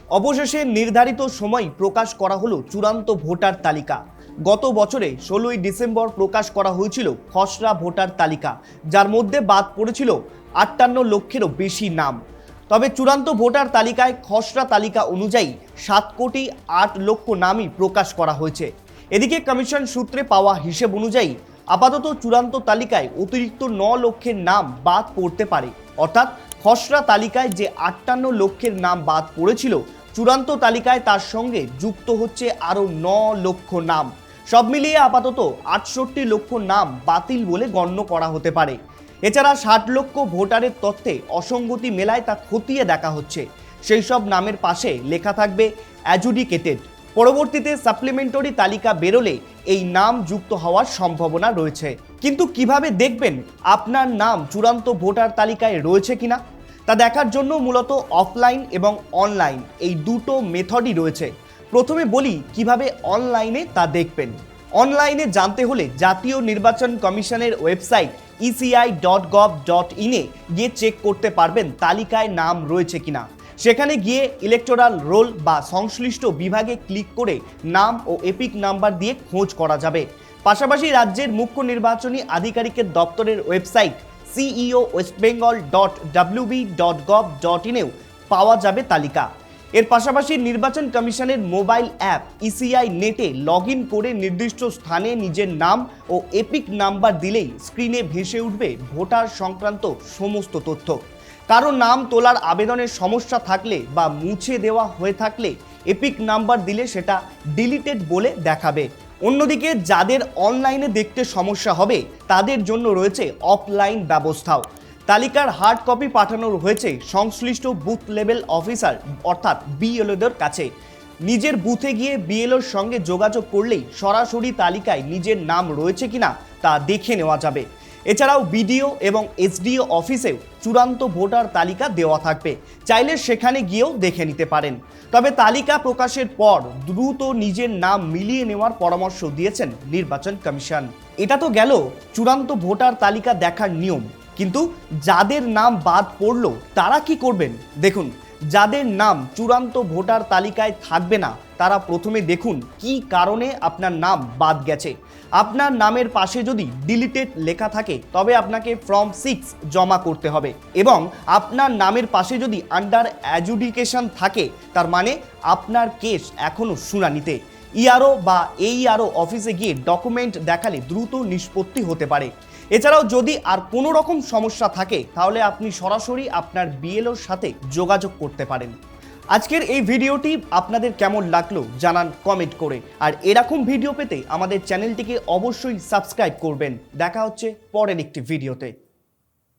অবশেষে নির্ধারিত সময় প্রকাশ করা হলো চূড়ান্ত ভোটার তালিকা। গত বছরে 16ই ডিসেম্বর প্রকাশ করা হয়েছিল খসড়া ভোটার তালিকা, যার মধ্যে বাদ পড়েছিল 58 লক্ষেরও বেশি নাম। তবে চূড়ান্ত ভোটার তালিকায় খসড়া তালিকা অনুযায়ী 7,08,00,000 নামই প্রকাশ করা হয়েছে। এদিকে কমিশন সূত্রে পাওয়া হিসেব অনুযায়ী আপাতত চূড়ান্ত তালিকায় অতিরিক্ত 9 লক্ষের নাম বাদ পড়তে পারে। অর্থাৎ খসড়া তালিকায় যে 58 লক্ষের নাম বাদ পড়েছিল, চূড়ান্ত তালিকায় তার সঙ্গে যুক্ত হচ্ছে আরও 9 লক্ষ নাম। সব মিলিয়ে আপাতত 68 লক্ষ নাম বাতিল বলে গণ্য করা হতে পারে। এছাড়া 60 লক্ষ ভোটারের তথ্যে অসঙ্গতি মেলায় তা খতিয়ে দেখা হচ্ছে। সেই সব নামের পাশে লেখা থাকবে অ্যাডজুডিকেটেড। পরবর্তীতে সাপ্লিমেন্টারি তালিকা বেরোলে এই নাম যুক্ত হওয়ার সম্ভাবনা রয়েছে। কিন্তু কিভাবে দেখবেন আপনার নাম চূড়ান্ত ভোটার তালিকায় রয়েছে কিনা, তা দেখার জন্য মূলত অফলাইন এবং অনলাইন এই দুটো মেথডই রয়েছে। প্রথমে বলি কিভাবে অনলাইনে তা দেখবেন। অনলাইনে জানতে হলে জাতীয় নির্বাচন কমিশনের ওয়েবসাইট eci.gov.in এ গিয়ে চেক করতে পারবেন তালিকায় নাম রয়েছে কিনা। সেখানে গিয়ে ইলেকটোরাল রোল বা সংশ্লিষ্ট বিভাগে ক্লিক করে নাম ও এপিক নাম্বার দিয়ে খোঁজ করা যাবে। পাশাপাশি রাজ্যের মুখ্য নির্বাচনী আধিকারিকের দপ্তরের ওয়েবসাইট ceo.westbengal.wb.gov.in এও পাওয়া যাবে তালিকা। এর পাশাপাশি নির্বাচন কমিশনের মোবাইল অ্যাপ ইসিআই নেটে লগ ইন করে নির্দিষ্ট স্থানে নিজের নাম ও এপিক নাম্বার দিলেই স্ক্রিনে ভেসে উঠবে ভোটার সংক্রান্ত সমস্ত তথ্য। কারো নাম তোলার আবেদনের সমস্যা থাকলে বা মুছে দেওয়া হয়ে থাকলে এপিক নাম্বার দিলে সেটা ডিলিটেড বলে দেখাবে। অন্যদিকে যাদের অনলাইনে দেখতে সমস্যা হবে তাদের জন্য রয়েছে অফলাইন ব্যবস্থাও। তালিকার হার্ড কপি পাঠানো হয়েছে সংশ্লিষ্ট বুথ লেভেল অফিসার অর্থাৎ বিএলওদের কাছে। নিজের বুথে গিয়ে বিএলওর সঙ্গে যোগাযোগ করলেই সরাসরি তালিকায় নিজের নাম রয়েছে কিনা তা দেখে নেওয়া যাবে। এছাড়াও বিডিও এবং এসডিও অফিসেও চূড়ান্ত ভোটার তালিকা দেওয়া থাকবে, চাইলে সেখানে গিয়েও দেখে নিতে পারেন। তবে তালিকা প্রকাশের পর দ্রুত নিজের নাম মিলিয়ে নেওয়ার পরামর্শ দিয়েছেন নির্বাচন কমিশন। এটা তো গেল চূড়ান্ত ভোটার তালিকা দেখার নিয়ম, কিন্তু যাদের নাম বাদ পড়লো তারা কি করবেন? দেখুন, যাদের নাম চূড়ান্ত ভোটার তালিকায় থাকবে না তারা প্রথমে দেখুন কি কারণে আপনার নাম বাদ গেছে। আপনার নামের পাশে যদি ডিলিটেড লেখা থাকে তবে আপনাকে ফর্ম 6 জমা করতে হবে, এবং আপনার নামের পাশে যদি আন্ডার অ্যাডজুডিকেশন থাকে তার মানে আপনার কেস এখনও শুনানিতে। ইআরও বা এইআরও অফিসে গিয়ে ডকুমেন্ট দেখালে দ্রুত নিষ্পত্তি হতে পারে। এছাড়াও যদি আর কোনো রকম সমস্যা থাকে তাহলে আপনি সরাসরি আপনার বিএলওর সাথে যোগাযোগ করতে পারেন। আজকের এই ভিডিওটি আপনাদের কেমন লাগলো জানান কমেন্ট করে, আর এরকম ভিডিও পেতে আমাদের চ্যানেলটিকে অবশ্যই সাবস্ক্রাইব করবেন। দেখা হচ্ছে পরের একটি ভিডিওতে।